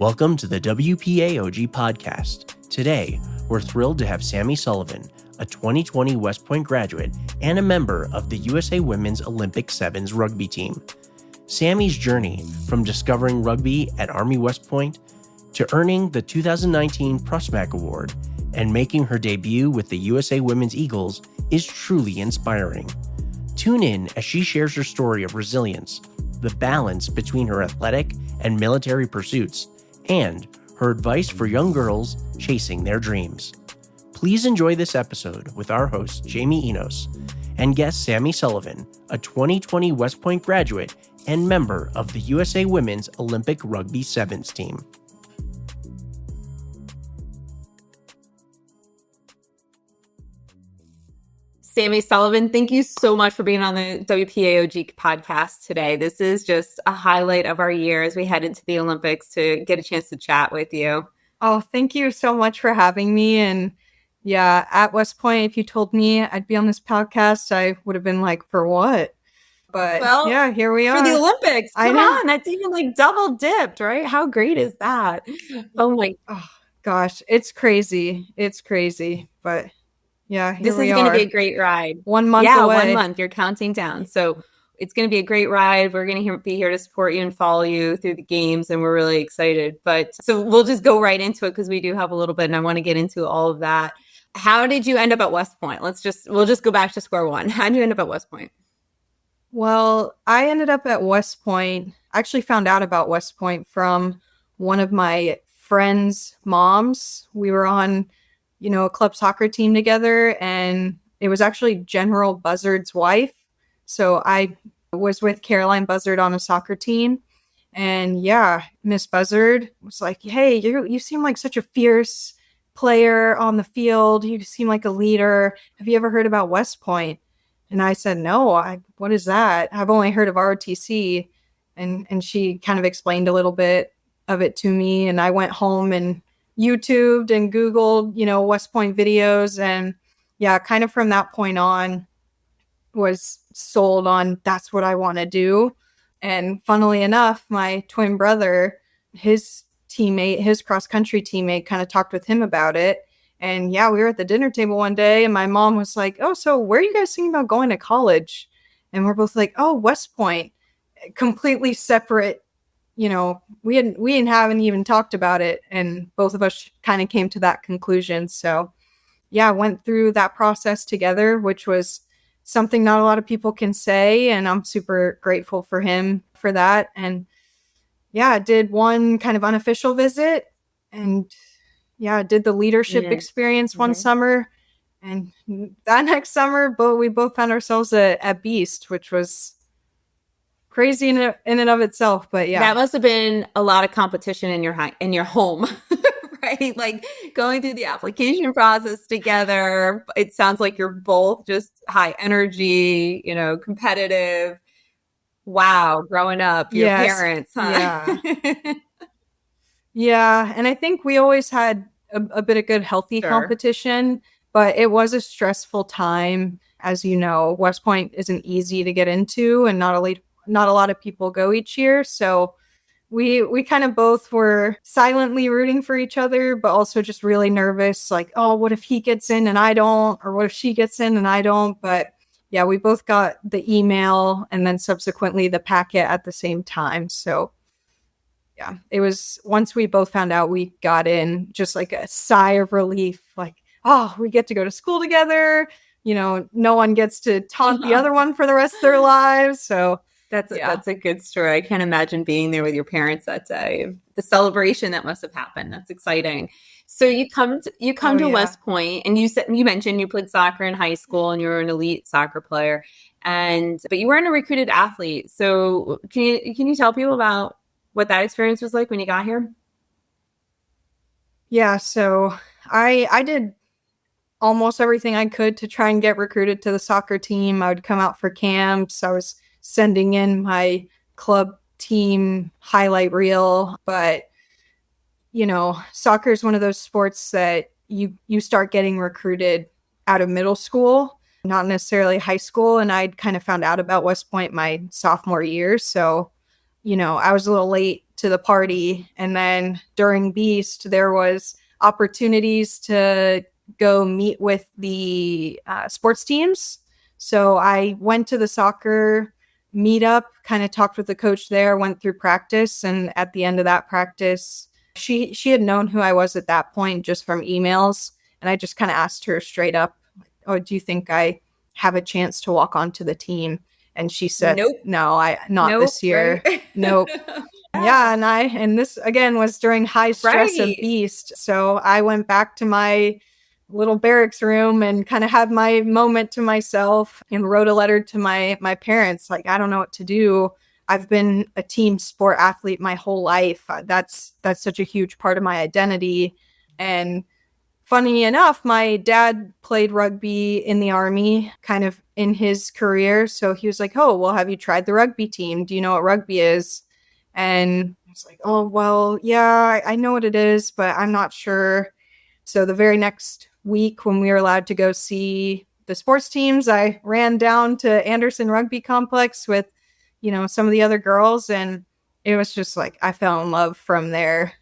Welcome to the WPAOG podcast. Today, we're thrilled to have Sammy Sullivan, a 2020 West Point graduate and a member of the USA Women's Olympic Sevens rugby team. Sammy's journey from discovering rugby at Army West Point to earning the 2019 Prusmack Award and making her debut with the USA Women's Eagles is truly inspiring. Tune in as she shares her story of resilience, the balance between her athletic and military pursuits, and her advice for young girls chasing their dreams. Please enjoy this episode with our host, Jamie Enos, and guest Sammy Sullivan, a 2020 West Point graduate and member of the USA Women's Olympic Rugby Sevens team. Sammy Sullivan, thank you so much for being on the WPAOG podcast today. This is just a highlight of our year as we head into the Olympics to get a chance to chat with you. Oh, thank you so much for having me. And yeah, at West Point, if you told me I'd be on this podcast, I would have been like, for what? But well, yeah, here we are. For the Olympics. Come on, that's even like double dipped, right? How great is that? Oh gosh, it's crazy. It's crazy. But yeah, this is going to be a great ride. 1 month away. 1 month. You're counting down. So it's going to be a great ride. We're going to be here to support you and follow you through the games, and we're really excited. But so we'll just go right into it because we do have a little bit, and I want to get into all of that. How did you end up at West Point? We'll just go back to square one. How did you end up at West Point? Well, I ended up at West Point. I actually found out about West Point from one of my friends' moms. We were on a club soccer team together, and it was actually General Buzzard's wife. So I was with Caroline Buzzard on a soccer team. And yeah, Miss Buzzard was like, hey, you seem like such a fierce player on the field. You seem like a leader. Have you ever heard about West Point? And I said, no, what is that? I've only heard of ROTC. And she kind of explained a little bit of it to me. And I went home and YouTubed and Googled, West Point videos. And yeah, kind of from that point on was sold on that's what I want to do. And funnily enough, my twin brother, his cross country teammate kind of talked with him about it. And yeah, we were at the dinner table one day and my mom was like, oh, so where are you guys thinking about going to college? And we're both like, oh, West Point, completely separate. We haven't even talked about it, and both of us kind of came to that conclusion. So yeah, went through that process together, which was something not a lot of people can say, and I'm super grateful for him for that. And yeah, did one kind of unofficial visit, and yeah, did the leadership experience one summer, and that next summer, we both found ourselves at Beast, which was crazy in and of itself. But yeah, that must have been a lot of competition in your home, right? Like going through the application process together. It sounds like you're both just high energy, competitive. Wow, growing up, your parents, huh? Yeah. Yeah, and I think we always had a bit of good, healthy competition, but it was a stressful time. As you know, West Point isn't easy to get into, and not a lot of people go each year. So we kind of both were silently rooting for each other, but also just really nervous. Like, oh, what if he gets in and I don't? Or what if she gets in and I don't? But yeah, we both got the email and then subsequently the packet at the same time. So yeah, it was, once we both found out we got in, just like a sigh of relief. Like, oh, we get to go to school together. No one gets to taunt the other one for the rest of their lives. So that's a good story. I can't imagine being there with your parents that day. The celebration that must have happened. That's exciting. So you come to West Point, and you mentioned you played soccer in high school and you were an elite soccer player, but you weren't a recruited athlete. So can you tell people about what that experience was like when you got here? Yeah, so I did almost everything I could to try and get recruited to the soccer team. I would come out for camps. I was sending in my club team highlight reel, but soccer is one of those sports that you start getting recruited out of middle school, not necessarily high school. And I'd kind of found out about West Point my sophomore year. So, I was a little late to the party. And then during Beast, there was opportunities to go meet with the sports teams. So I went to the soccer meetup, kind of talked with the coach there, went through practice. And at the end of that practice, she had known who I was at that point just from emails. And I just kind of asked her straight up, oh, do you think I have a chance to walk onto the team? And she said, Nope. No, not this year. Right? Nope. Yeah. And this again was during high stress of Beast. So I went back to my little barracks room and kind of had my moment to myself and wrote a letter to my parents. Like, I don't know what to do. I've been a team sport athlete my whole life. That's such a huge part of my identity. And funny enough, my dad played rugby in the Army kind of in his career. So he was like, oh, well, have you tried the rugby team? Do you know what rugby is? And I was like, oh, well, yeah, I know what it is, but I'm not sure. So the very next week when we were allowed to go see the sports teams, I ran down to Anderson Rugby Complex with, some of the other girls. And it was just like, I fell in love from there.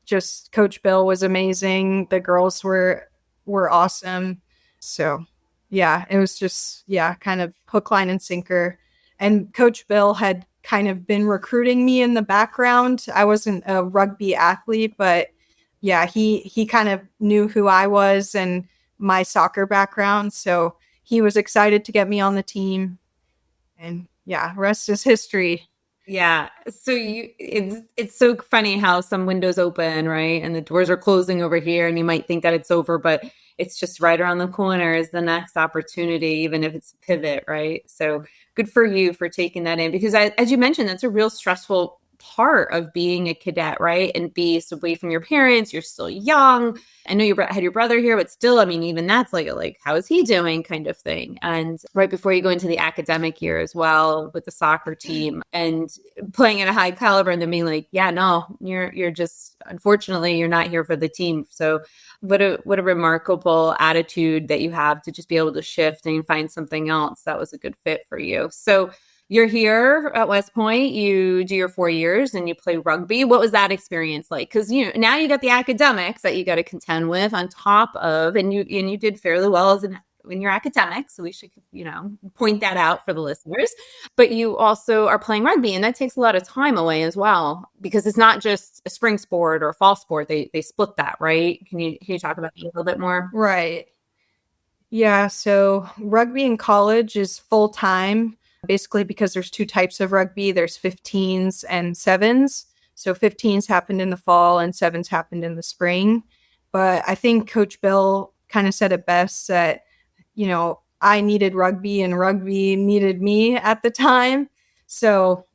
Just Coach Bill was amazing. The girls were awesome. So yeah, it was just, kind of hook, line, and sinker. And Coach Bill had kind of been recruiting me in the background. I wasn't a rugby athlete, but yeah, he kind of knew who I was and my soccer background. So he was excited to get me on the team. And yeah, rest is history. Yeah. So it's so funny how some windows open, right? And the doors are closing over here and you might think that it's over, but it's just right around the corner is the next opportunity, even if it's a pivot, right? So good for you for taking that in, because as you mentioned, that's a real stressful part of being a cadet, right? And be away from your parents. You're still young. I know you had your brother here, but still, I mean, even that's like, how is he doing kind of thing. And right before you go into the academic year as well with the soccer team and playing at a high caliber and then being like, yeah, no, you're just, unfortunately, you're not here for the team. So what a remarkable attitude that you have to just be able to shift and find something else that was a good fit for you. So you're here at West Point, you do your 4 years and you play rugby. What was that experience like? Because now you got the academics that you got to contend with on top of, and you did fairly well in your academics. So we should, point that out for the listeners. But you also are playing rugby, and that takes a lot of time away as well, because it's not just a spring sport or a fall sport. They split that, right? Can you talk about that a little bit more? Right. Yeah. So rugby in college is full time. Basically, because there's two types of rugby. There's 15s and 7s. So 15s happened in the fall and 7s happened in the spring. But I think Coach Bill kind of said it best that, I needed rugby and rugby needed me at the time. So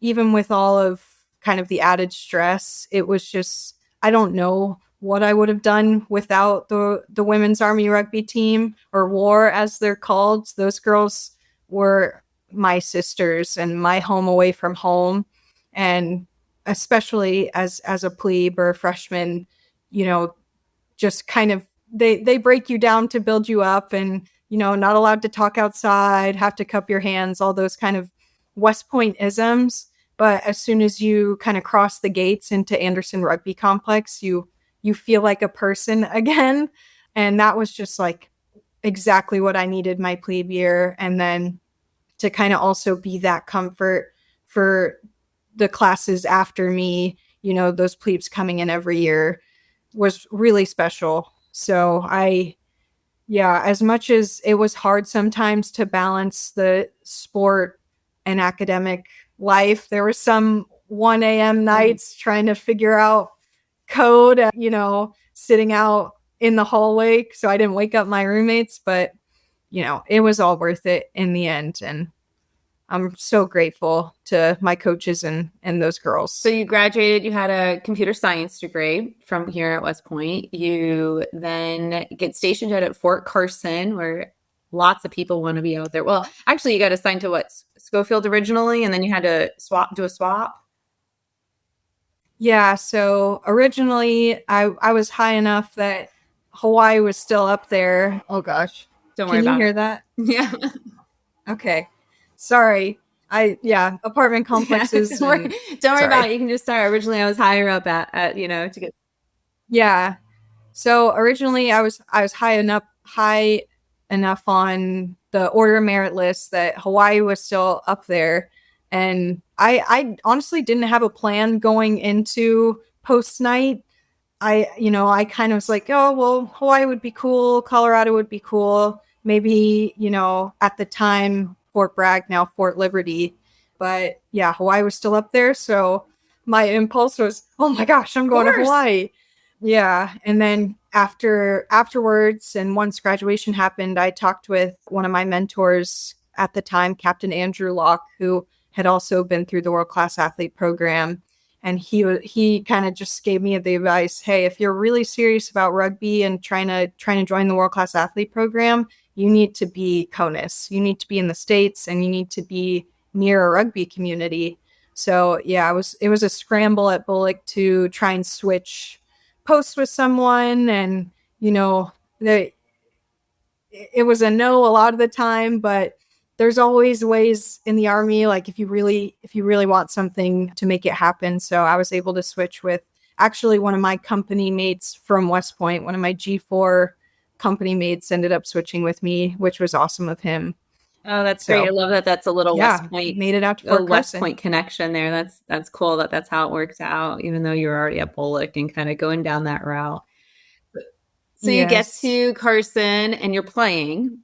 even with all of kind of the added stress, it was just, I don't know what I would have done without the Women's Army rugby team, or WAR as they're called. Those girls were my sisters and my home away from home. And especially as a plebe or a freshman, just kind of, they break you down to build you up, and, not allowed to talk outside, have to cup your hands, all those kind of West Point isms. But as soon as you kind of cross the gates into Anderson Rugby Complex, you feel like a person again. And that was just like exactly what I needed my plebe year. And then to kind of also be that comfort for the classes after me, those plebes coming in every year was really special. So as much as it was hard sometimes to balance the sport and academic life, there were some 1 a.m. nights trying to figure out code, sitting out in the hallway so I didn't wake up my roommates. But, it was all worth it in the end. And I'm so grateful to my coaches and those girls. So you graduated, you had a computer science degree from here at West Point. You then get stationed at Fort Carson, where lots of people want to be out there. Well, actually, you got assigned to Schofield originally, and then you had to do a swap? Yeah, so originally I was high enough that Hawaii was still up there. Oh gosh. Don't worry about it. Can you hear that? Yeah. Okay. Sorry. Apartment complexes. Don't worry about it. You can just start. Originally, I was higher up at to get. Yeah. So originally I was high enough on the order of merit list that Hawaii was still up there. And I honestly didn't have a plan going into post night. I kind of was like, oh, well, Hawaii would be cool. Colorado would be cool. Maybe, at the time, Fort Bragg, now Fort Liberty. But yeah, Hawaii was still up there. So my impulse was, oh my gosh, I'm going to Hawaii. Yeah. And then afterwards, and once graduation happened, I talked with one of my mentors at the time, Captain Andrew Locke, who had also been through the World Class Athlete program. And he kind of just gave me the advice, hey, if you're really serious about rugby and trying to join the World Class Athlete program, you need to be CONUS. You need to be in the States, and you need to be near a rugby community. So yeah, it was a scramble at Bullock to try and switch posts with someone, and it was a no a lot of the time, but there's always ways in the Army, like if you really want something, to make it happen. So I was able to switch with actually one of my company mates from West Point. One of my G4 company mates ended up switching with me, which was awesome of him. Oh, that's great. I love that. That's a little West Point. Made it out to Fort West Point connection there. That's cool that's how it works out, even though you're already at Bullock and kind of going down that route. So you get to Carson and you're playing,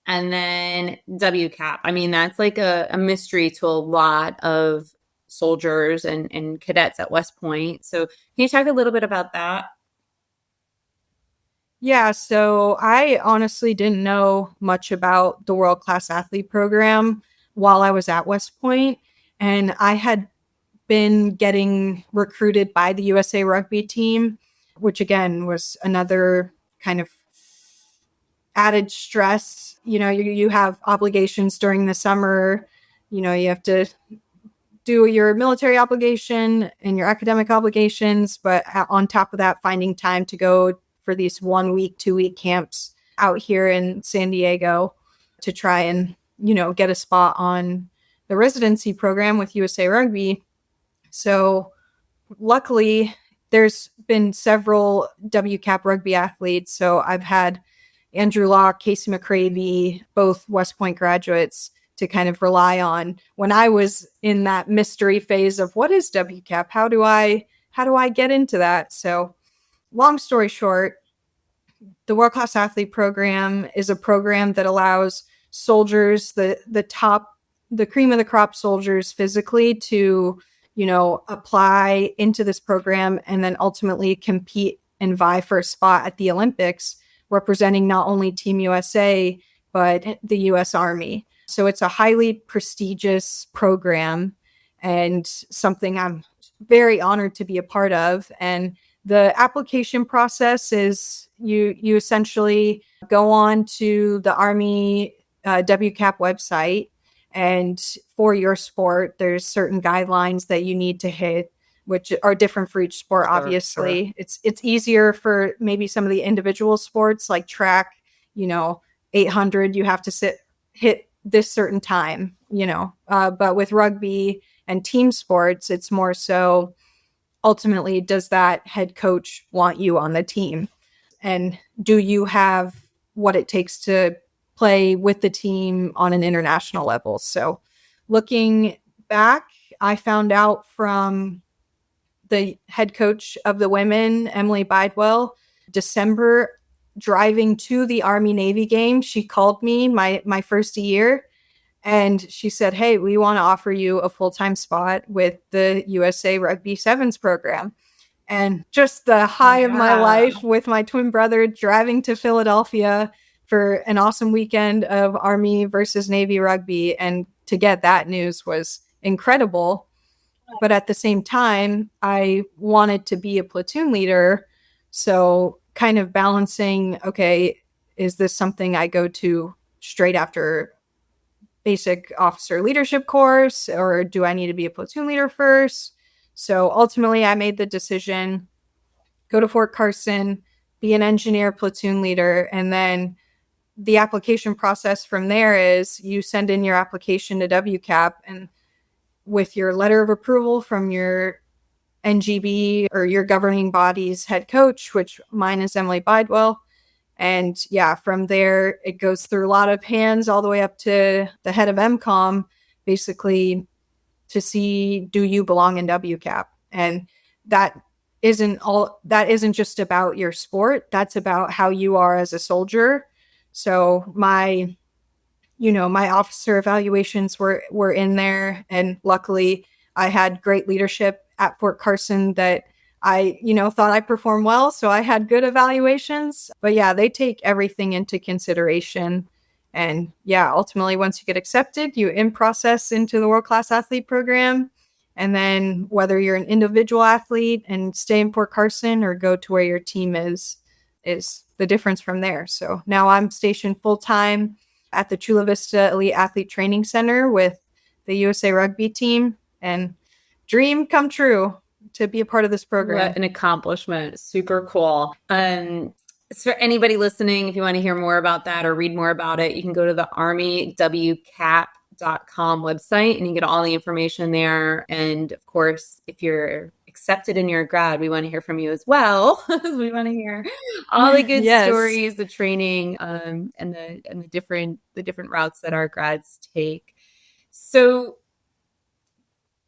and then WCAP. I mean, that's like a mystery to a lot of soldiers and cadets at West Point. So can you talk a little bit about that? Yeah, so I honestly didn't know much about the World Class Athlete program while I was at West Point, and I had been getting recruited by the USA Rugby team, which again was another kind of added stress. You have obligations during the summer. You have to do your military obligation and your academic obligations, but on top of that, finding time to go for these 1 week, 2 week camps out here in San Diego to try and, get a spot on the residency program with USA Rugby. So luckily there's been several WCAP rugby athletes. So I've had Andrew Locke, Casey McCravey, both West Point graduates to kind of rely on when I was in that mystery phase of what is WCAP? How do I get into that? So long story short, the World Class Athlete program is a program that allows soldiers, the cream of the crop soldiers physically, to, apply into this program and then ultimately compete and vie for a spot at the Olympics, representing not only Team USA, but the US Army. So it's a highly prestigious program and something I'm very honored to be a part of. And the application process is you essentially go on to the Army WCAP website, and for your sport, there's certain guidelines that you need to hit, which are different for each sport. Obviously, sure. It's easier for maybe some of the individual sports like track. 800, you have to hit this certain time. But with rugby and team sports, it's more so, ultimately, does that head coach want you on the team? And do you have what it takes to play with the team on an international level? So looking back, I found out from the head coach of the women, Emily Bidewell, December, driving to the Army-Navy game. She called me my first year, and she said, hey, we want to offer you a full-time spot with the USA Rugby Sevens program. And just the high of my life with my twin brother driving to Philadelphia for an awesome weekend of Army versus Navy rugby. And to get that news was incredible. But at the same time, I wanted to be a platoon leader. So kind of balancing, okay, is this something I go to straight after basic officer leadership course, or do I need to be a platoon leader first? So ultimately I made the decision, go to Fort Carson, be an engineer platoon leader, and then the application process from there is you send in your application to WCAP, and with your letter of approval from your NGB or your governing body's head coach, which mine is Emily Bidewell. And yeah, from there, it goes through a lot of hands all the way up to the head of MCOM, basically to see, do you belong in WCAP? And that isn't just about your sport. That's about how you are as a soldier. So my officer evaluations were in there. And luckily I had great leadership at Fort Carson that I, thought I performed well. So I had good evaluations. But yeah, they take everything into consideration. And yeah, ultimately, once you get accepted, you in process into the world-class athlete program. And then whether you're an individual athlete and stay in Fort Carson or go to where your team is the difference from there. So now I'm stationed full-time at the Chula Vista Elite Athlete Training Center with the USA Rugby team, and dream come true to be a part of this program. What an accomplishment. Super cool. So for anybody listening, if you want to hear more about that or read more about it, you can go to the armywcap.com website and you get all the information there. And of course, if you're accepted in your grad, we want to hear from you as well. We want to hear all the good stories, the training, and the different routes that our grads take. So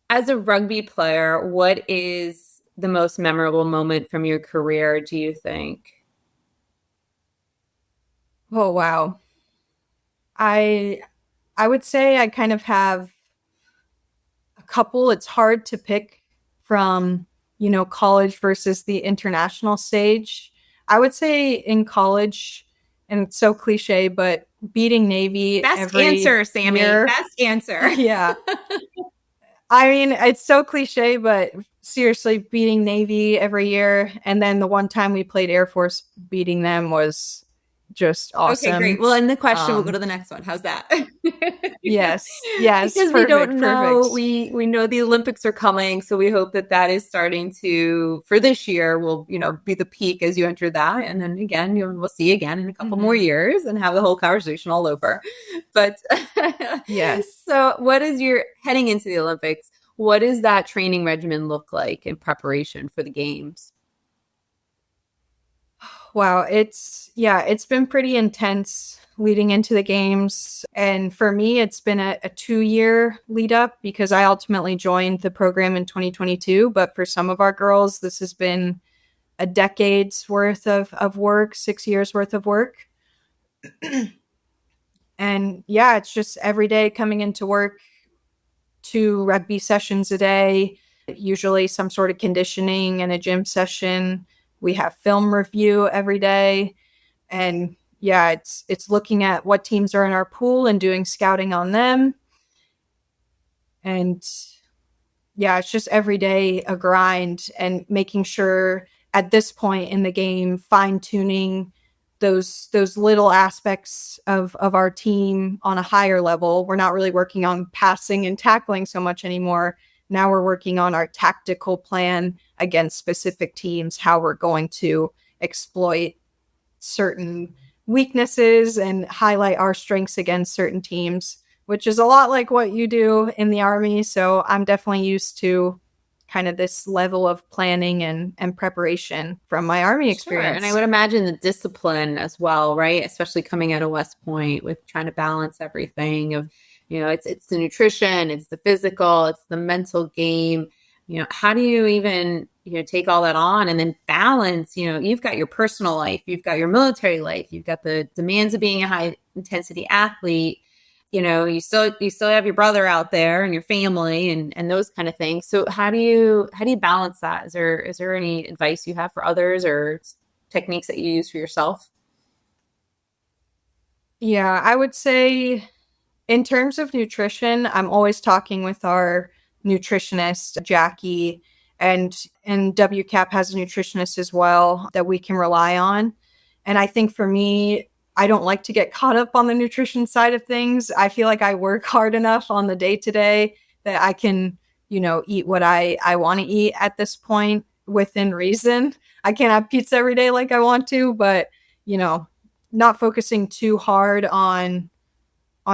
as a rugby player, what is the most memorable moment from your career, do you think? Oh, wow. I would say I kind of have a couple. It's hard to pick from, college versus the international stage. I would say in college, and it's so cliche, but beating Navy Best answer, Sammy. Year. Best answer. Yeah. I mean, it's so cliche, but seriously, beating Navy every year. And then the one time we played Air Force, beating them was just awesome. Okay, great. Well, in the question, we'll go to the next one. How's that? Yes. Because perfect, we don't know. Perfect. We know the Olympics are coming, so we hope that is starting to, for this year, will be the peak as you enter that, and then again, we'll see again in a couple more years and have the whole conversation all over. But yes. So, what is your heading into the Olympics? What does that training regimen look like in preparation for the games? Wow, it's been pretty intense leading into the games. And for me, it's been a 2-year lead up because I ultimately joined the program in 2022. But for some of our girls, this has been a decade's worth of work, 6 years worth of work. And yeah, it's just every day coming into work, 2 rugby sessions a day, usually some sort of conditioning and a gym session. We have film review every day. And yeah, it's looking at what teams are in our pool and doing scouting on them. And yeah, it's just every day a grind and making sure at this point in the game, fine-tuning those little aspects of our team on a higher level. We're not really working on passing and tackling so much anymore. Now we're working on our tactical plan against specific teams, how we're going to exploit certain weaknesses and highlight our strengths against certain teams, which is a lot like what you do in the Army. So I'm definitely used to kind of this level of planning and preparation from my Army experience. Sure. And I would imagine the discipline as well, right? Especially coming out of West Point with trying to balance everything of, it's the nutrition, it's the physical, it's the mental game. How do you even, take all that on and then balance, you've got your personal life, you've got your military life, you've got the demands of being a high intensity athlete. You still have your brother out there and your family and those kind of things. So how do you balance that? Is there any advice you have for others or techniques that you use for yourself? Yeah, I would say in terms of nutrition, I'm always talking with our nutritionist, Jackie, and WCAP has a nutritionist as well that we can rely on. And I think for me, I don't like to get caught up on the nutrition side of things. I feel like I work hard enough on the day-to-day that I can, eat what I want to eat at this point within reason. I can't have pizza every day like I want to, but, not focusing too hard on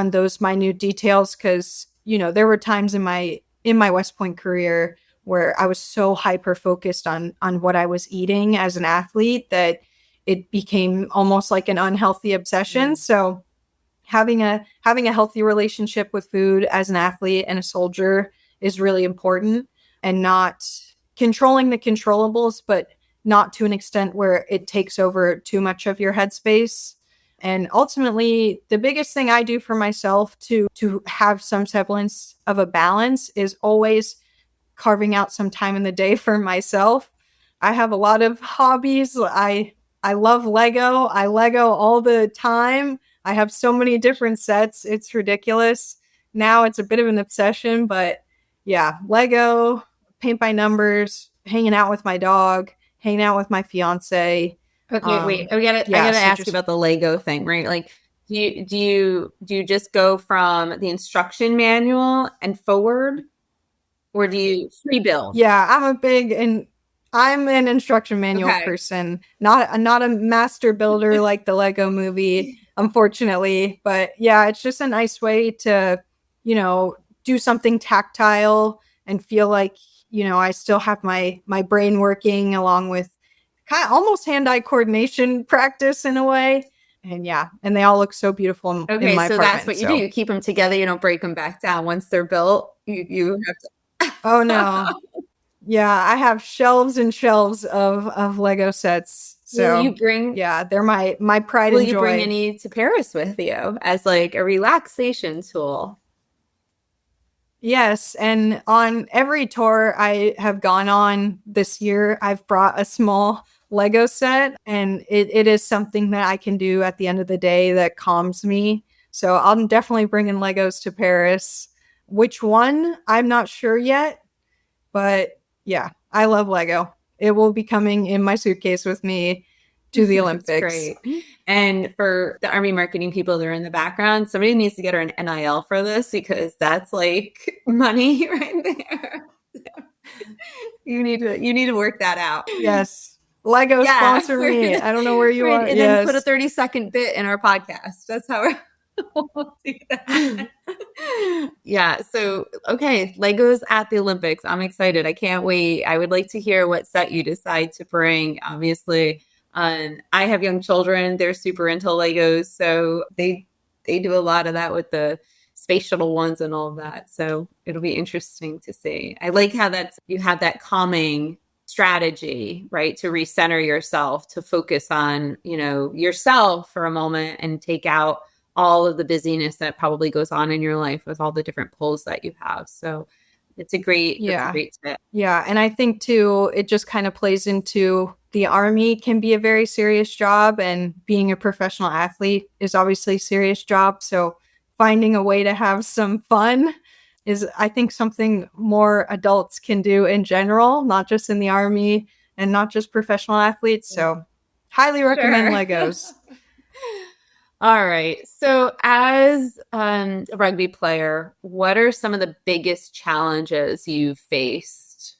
those minute details, because, you know, there were times in my West Point career where I was so hyper focused on what I was eating as an athlete that it became almost like an unhealthy obsession. So having a healthy relationship with food as an athlete and a soldier is really important, and not controlling the controllables, but not to an extent where it takes over too much of your headspace. And ultimately, the biggest thing I do for myself to have some semblance of a balance is always carving out some time in the day for myself. I have a lot of hobbies. I love Lego. I Lego all the time. I have so many different sets. It's ridiculous. Now it's a bit of an obsession, but yeah, Lego, paint by numbers, hanging out with my dog, hanging out with my fiance. Okay, wait. I gotta ask you about the Lego thing, right? Like, do you just go from the instruction manual and forward, or do you free build? Yeah, I'm an instruction manual person, not a master builder like the Lego movie, unfortunately. But yeah, it's just a nice way to, you know, do something tactile and feel like, you know, I still have my brain working, along with kind of almost hand-eye coordination practice in a way. And yeah, and they all look so beautiful in my apartment. So that's what you do. You keep them together. You don't break them back down. Once they're built, you have to. Oh no. Yeah, I have shelves and shelves of Lego sets. So will you bring? Yeah, they're my pride and joy. Will you bring any to Paris with you as like a relaxation tool? Yes, and on every tour I have gone on this year, I've brought a small Lego set, and it is something that I can do at the end of the day that calms me. So I'm definitely bringing Legos to Paris. Which one? I'm not sure yet, but yeah, I love Lego. It will be coming in my suitcase with me to the Olympics. Great. And for the Army marketing people that are in the background, somebody needs to get her an NIL for this, because that's like money right there. You need to work that out. Yes. Lego sponsor me. I don't know where you are. And then put a 30-second bit in our podcast. That's how we'll do that. Yeah. So, okay. Legos at the Olympics. I'm excited. I can't wait. I would like to hear what set you decide to bring. Obviously, I have young children. They're super into Legos. So they do a lot of that with the space shuttle ones and all of that. So it'll be interesting to see. I like how you have that calming strategy, right? To recenter yourself, to focus on, you know, yourself for a moment and take out all of the busyness that probably goes on in your life with all the different pulls that you have. So it's a great tip. Yeah. And I think too, it just kind of plays into the Army can be a very serious job, and being a professional athlete is obviously a serious job. So finding a way to have some fun is, I think, something more adults can do in general, not just in the Army and not just professional athletes. So highly recommend Legos. All right. So as a rugby player, what are some of the biggest challenges you've faced?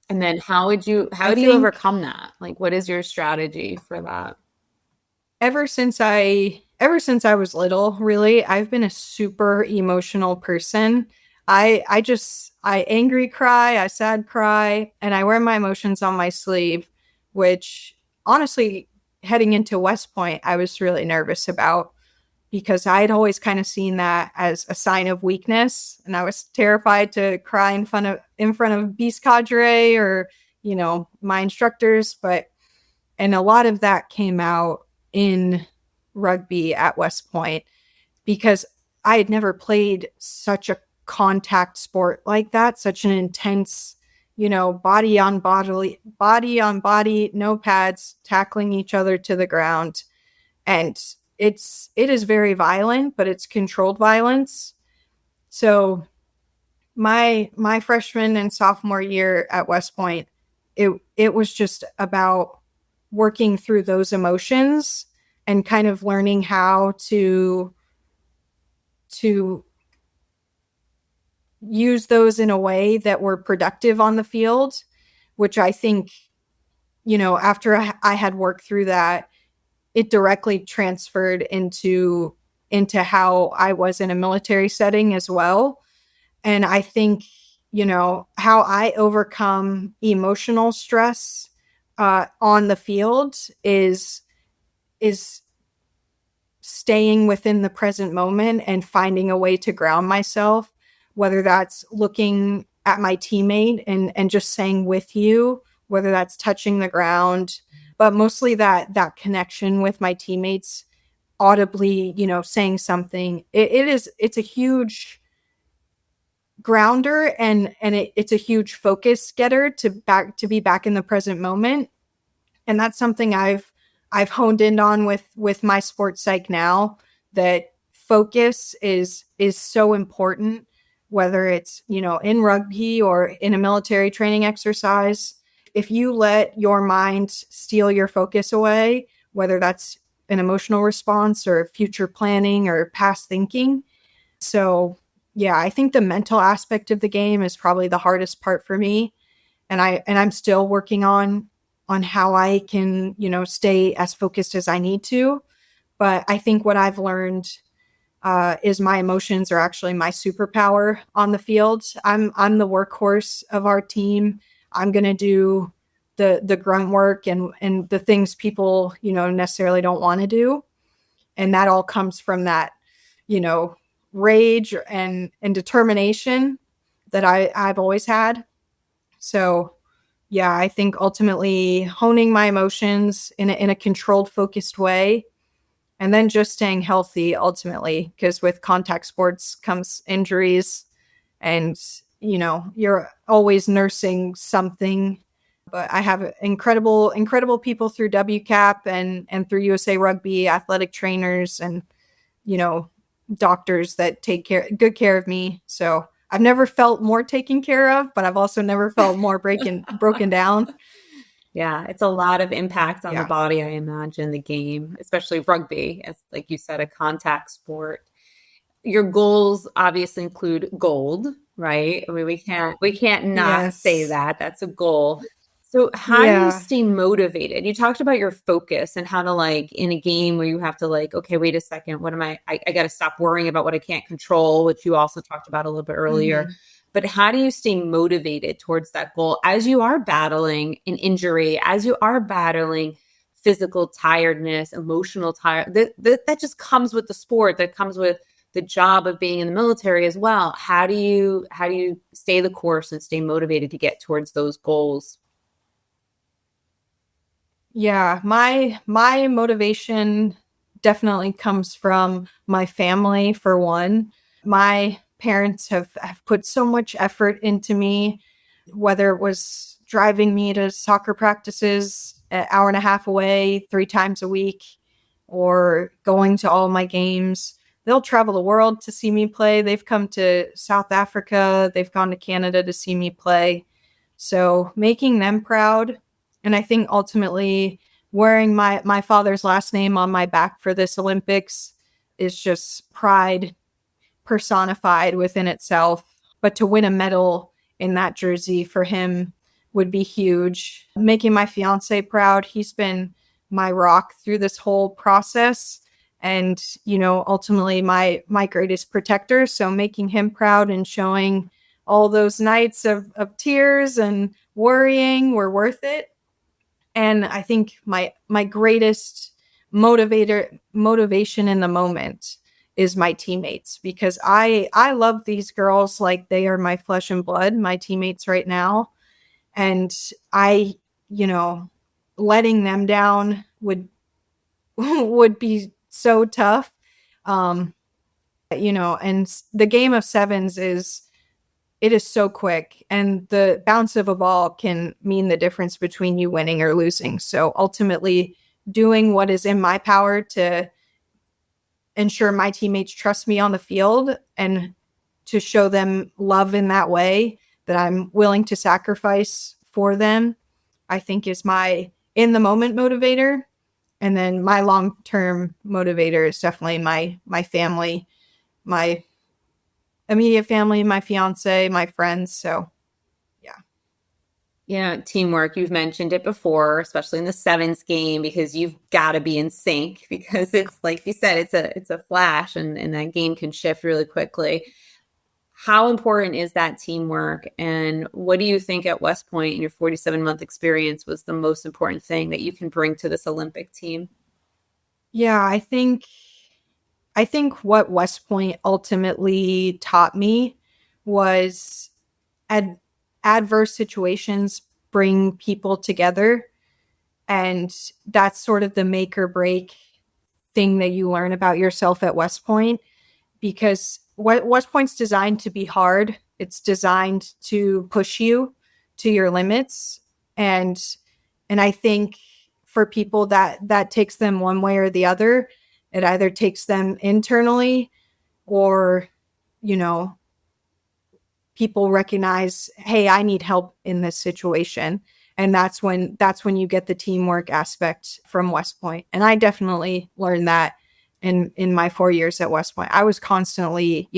And then how do you overcome that? Like, what is your strategy for that? Ever since I was little, really, I've been a super emotional person. I angry cry, I sad cry, and I wear my emotions on my sleeve, which honestly, heading into West Point, I was really nervous about, because I'd always kind of seen that as a sign of weakness, and I was terrified to cry in front of Beast Cadre or, you know, my instructors. And a lot of that came out in rugby at West Point, because I had never played such a contact sport like that, such an intense, you know, body on body, no pads, tackling each other to the ground. And it is very violent, but it's controlled violence. So my freshman and sophomore year at West Point, it was just about working through those emotions and kind of learning how to use those in a way that were productive on the field, which I think, you know, after I had worked through that, it directly transferred into how I was in a military setting as well. And I think, how I overcome emotional stress on the field is staying within the present moment and finding a way to ground myself, whether that's looking at my teammate and just saying with you, whether that's touching the ground, but mostly that connection with my teammates, audibly, saying something. It's a huge grounder, and it's a huge focus getter to be back in the present moment. And that's something I've honed in on with my sports psych now, that focus is so important, whether it's, in rugby or in a military training exercise. If you let your mind steal your focus away, whether that's an emotional response or future planning or past thinking. So yeah, I think the mental aspect of the game is probably the hardest part for me. And I'm still working on how I can, stay as focused as I need to. But I think what I've learned is my emotions are actually my superpower on the field. I'm the workhorse of our team. I'm going to do the grunt work and the things people, necessarily don't want to do. And that all comes from that, rage and determination that I've always had. So yeah, I think ultimately honing my emotions in a controlled, focused way, and then just staying healthy ultimately, because with contact sports comes injuries, and, you're always nursing something. But I have incredible people through WCAP and through USA Rugby, athletic trainers and, doctors that take good care of me. So I've never felt more taken care of, but I've also never felt more broken down. Yeah, it's a lot of impact on the body, I imagine, the game, especially rugby, as like you said, a contact sport. Your goals obviously include gold, right? I mean, we can't not say that. That's a goal. So how do you stay motivated? You talked about your focus and how to, like, in a game where you have to, like, okay, wait a second, what am I got to stop worrying about what I can't control, which you also talked about a little bit earlier. Mm-hmm. But how do you stay motivated towards that goal as you are battling an injury, as you are battling physical tiredness, emotional tiredness, that just comes with the sport, that comes with the job of being in the military as well. How do you stay the course and stay motivated to get towards those goals? Yeah, my motivation definitely comes from my family, for one. My parents have put so much effort into me, whether it was driving me to soccer practices an hour and a half away 3 times a week, or going to all my games. They'll travel the world to see me play. They've come to South Africa. They've gone to Canada to see me play. So making them proud. And I think ultimately wearing my father's last name on my back for this Olympics is just pride personified within itself. But to win a medal in that jersey for him would be huge. Making my fiance proud. He's been my rock through this whole process, and, ultimately my greatest protector. So making him proud and showing all those nights of tears and worrying were worth it. And I think my greatest motivation in the moment is my teammates, because I love these girls like they are my flesh and blood, my teammates right now. And I, letting them down would be so tough. And the game of sevens it is so quick, and the bounce of a ball can mean the difference between you winning or losing. So ultimately doing what is in my power to ensure my teammates trust me on the field, and to show them love in that way that I'm willing to sacrifice for them, I think is my in the moment motivator. And then my long-term motivator is definitely my family, my immediate family, my fiance, my friends. So, yeah. Teamwork, you've mentioned it before, especially in the sevens game, because you've got to be in sync, because it's like you said, it's a flash, and that game can shift really quickly. How important is that teamwork? And what do you think at West Point in your 47-month experience was the most important thing that you can bring to this Olympic team? Yeah, I think what West Point ultimately taught me was adverse situations bring people together. And that's sort of the make or break thing that you learn about yourself at West Point, because West Point's designed to be hard. It's designed to push you to your limits. And I think for people that takes them one way or the other. It either takes them internally, or, people recognize, hey, I need help in this situation. And that's when you get the teamwork aspect from West Point. And I definitely learned that in my 4 years at West Point. I was constantly,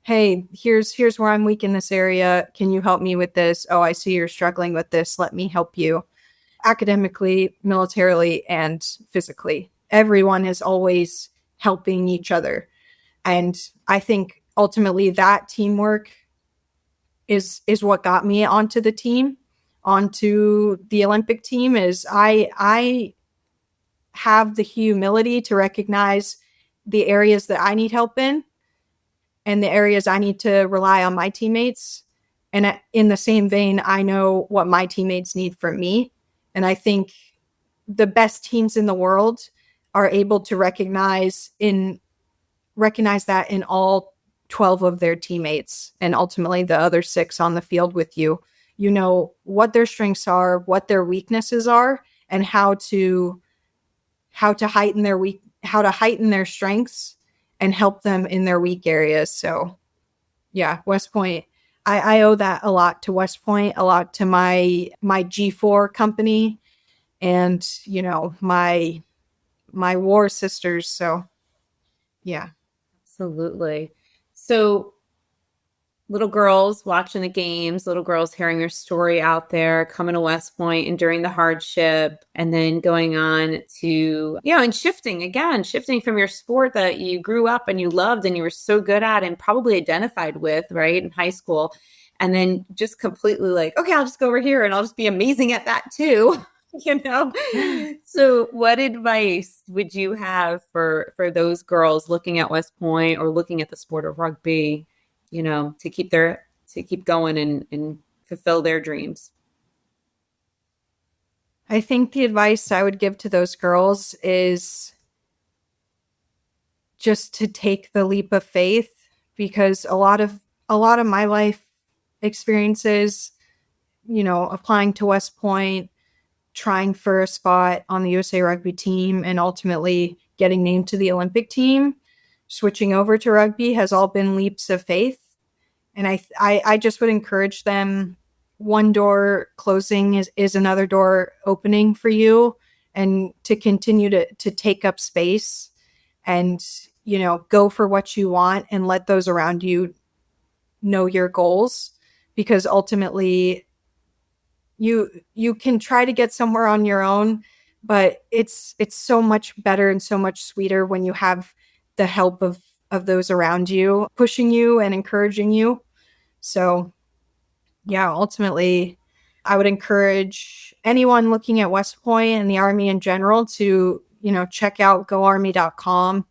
hey, here's where I'm weak in this area. Can you help me with this? Oh, I see you're struggling with this. Let me help you. Academically, militarily, and physically. Everyone is always helping each other. And I think ultimately that teamwork is what got me onto the team, onto the Olympic team. Is I have the humility to recognize the areas that I need help in and the areas I need to rely on my teammates. And in the same vein, I know what my teammates need from me. And I think the best teams in the world are able to recognize that in all 12 of their teammates, and ultimately the other 6 on the field with you. You know what their strengths are, what their weaknesses are, and how to heighten their strengths and help them in their weak areas. So yeah, West Point, I owe that a lot to West Point, a lot to my G4 company, and my war sisters. So yeah. Absolutely. So little girls watching the games, little girls hearing their story out there, coming to West Point, enduring the hardship, and then going on to, and shifting from your sport that you grew up and you loved and you were so good at and probably identified with, right, in high school. And then just completely like, okay, I'll just go over here and I'll just be amazing at that too. So what advice would you have for those girls looking at West Point or looking at the sport of rugby, to keep going and fulfill their dreams? I think the advice I would give to those girls is just to take the leap of faith, because a lot of my life experiences, applying to West Point, trying for a spot on the USA Rugby team, and ultimately getting named to the Olympic team, switching over to rugby, has all been leaps of faith. And I just would encourage them, one door closing is another door opening for you, and to continue to take up space and, go for what you want and let those around you know your goals, because ultimately you can try to get somewhere on your own, but it's so much better and so much sweeter when you have the help of those around you, pushing you and encouraging you. So yeah, ultimately I would encourage anyone looking at West Point and the Army in general to, check out goarmy.com.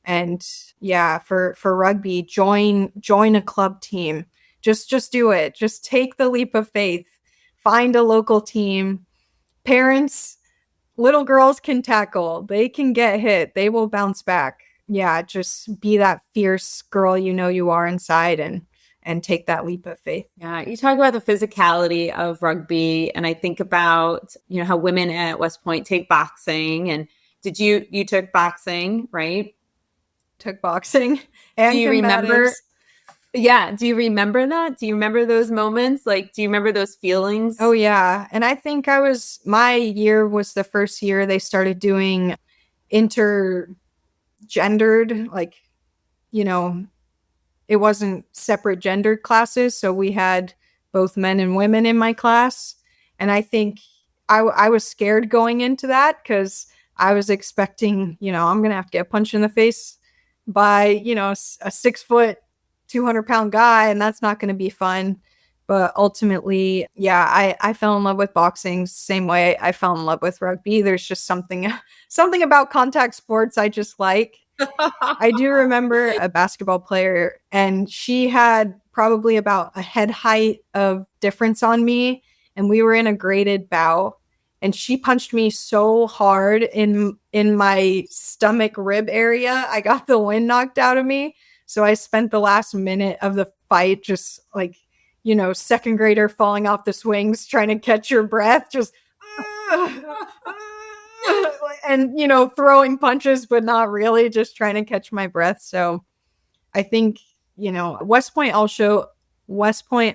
And yeah, for rugby, join a club team. Just do it. Just take the leap of faith. Find a local team. Parents, little girls can tackle. They can get hit. They will bounce back. Yeah, just be that fierce girl you are inside, and take that leap of faith. Yeah, you talk about the physicality of rugby, and I think about, how women at West Point take boxing. And you took boxing, right? Took boxing. And do you remember? Yeah. Do you remember that? Do you remember those moments? Like, do you remember those feelings? Oh, yeah. And I think my year was the first year they started doing intergendered, like, it wasn't separate gendered classes. So we had both men and women in my class. And I think I was scared going into that because I was expecting, I'm going to have to get punched in the face by, a 6 foot, 200-pound guy, and that's not going to be fun. But ultimately, I fell in love with boxing same way I fell in love with rugby. There's just something about contact sports I just like. I do remember a basketball player, and she had probably about a head height of difference on me, and we were in a graded bout, and she punched me so hard in my stomach rib area, I got the wind knocked out of me. So I spent the last minute of the fight just like, second grader falling off the swings, trying to catch your breath, just and, throwing punches, but not really, just trying to catch my breath. So I think, West Point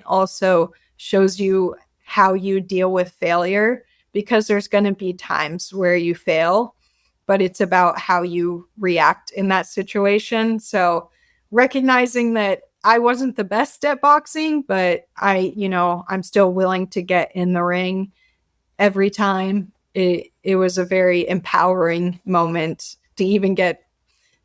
also shows you how you deal with failure, because there's going to be times where you fail, but it's about how you react in that situation. So recognizing that I wasn't the best at boxing, but I'm still willing to get in the ring every time. It was a very empowering moment to even get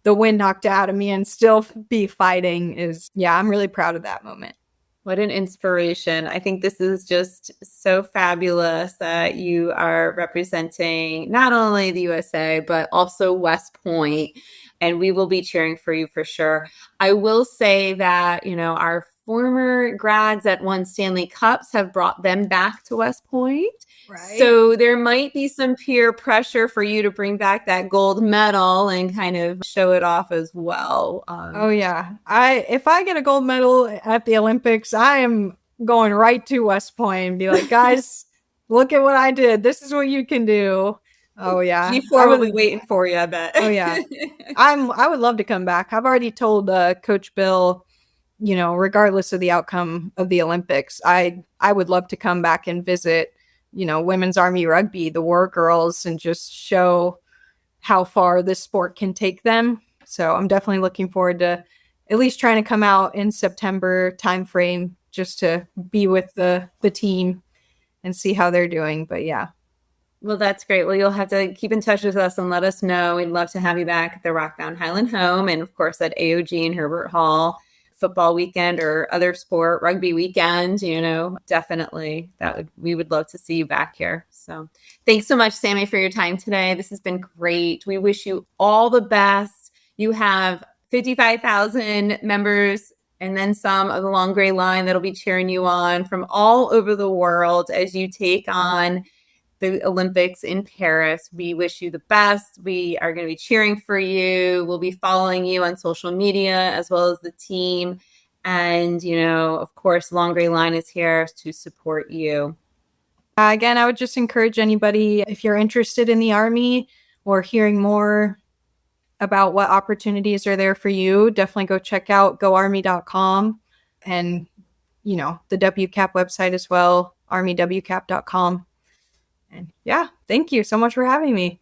the wind knocked out of me and still be fighting. I'm really proud of that moment. What an inspiration. I think this is just so fabulous that you are representing not only the USA, but also West Point. And we will be cheering for you for sure. I will say that, our former grads that won Stanley Cups have brought them back to West Point. Right. So there might be some peer pressure for you to bring back that gold medal and kind of show it off as well. Oh yeah. If I get a gold medal at the Olympics, I am going right to West Point and be like, guys, look at what I did. This is what you can do. Oh yeah. G4 will be waiting for you, I bet. Oh yeah. I would love to come back. I've already told Coach Bill, regardless of the outcome of the Olympics, I would love to come back and visit, women's Army rugby, the War Girls, and just show how far this sport can take them. So I'm definitely looking forward to at least trying to come out in September timeframe just to be with the team and see how they're doing. But yeah. Well, that's great. Well, you'll have to keep in touch with us and let us know. We'd love to have you back at the Rockbound Highland Home, and of course at AOG and Herbert Hall football weekend or other sport rugby weekend. Definitely we would love to see you back here. So thanks so much, Sammy, for your time today. This has been great. We wish you all the best. You have 55,000 members and then some of the Long Gray Line that'll be cheering you on from all over the world as you take on the Olympics in Paris. We wish you the best. We are going to be cheering for you. We'll be following you on social media as well as the team. And, of course, Long Gray Line is here to support you. Again, I would just encourage anybody, if you're interested in the Army or hearing more about what opportunities are there for you, definitely go check out goarmy.com and, the WCAP website as well, armywcap.com. And thank you so much for having me.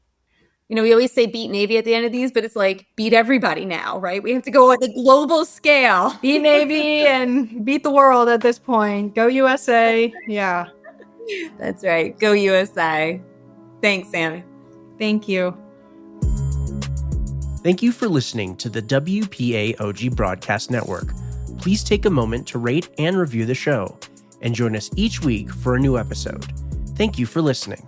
We always say beat Navy at the end of these, but it's like beat everybody now, right? We have to go on the global scale. Beat Navy and beat the world at this point. Go USA. Yeah. That's right. Go USA. Thanks, Sammy. Thank you. Thank you for listening to the WPAOG Broadcast Network. Please take a moment to rate and review the show, and join us each week for a new episode. Thank you for listening.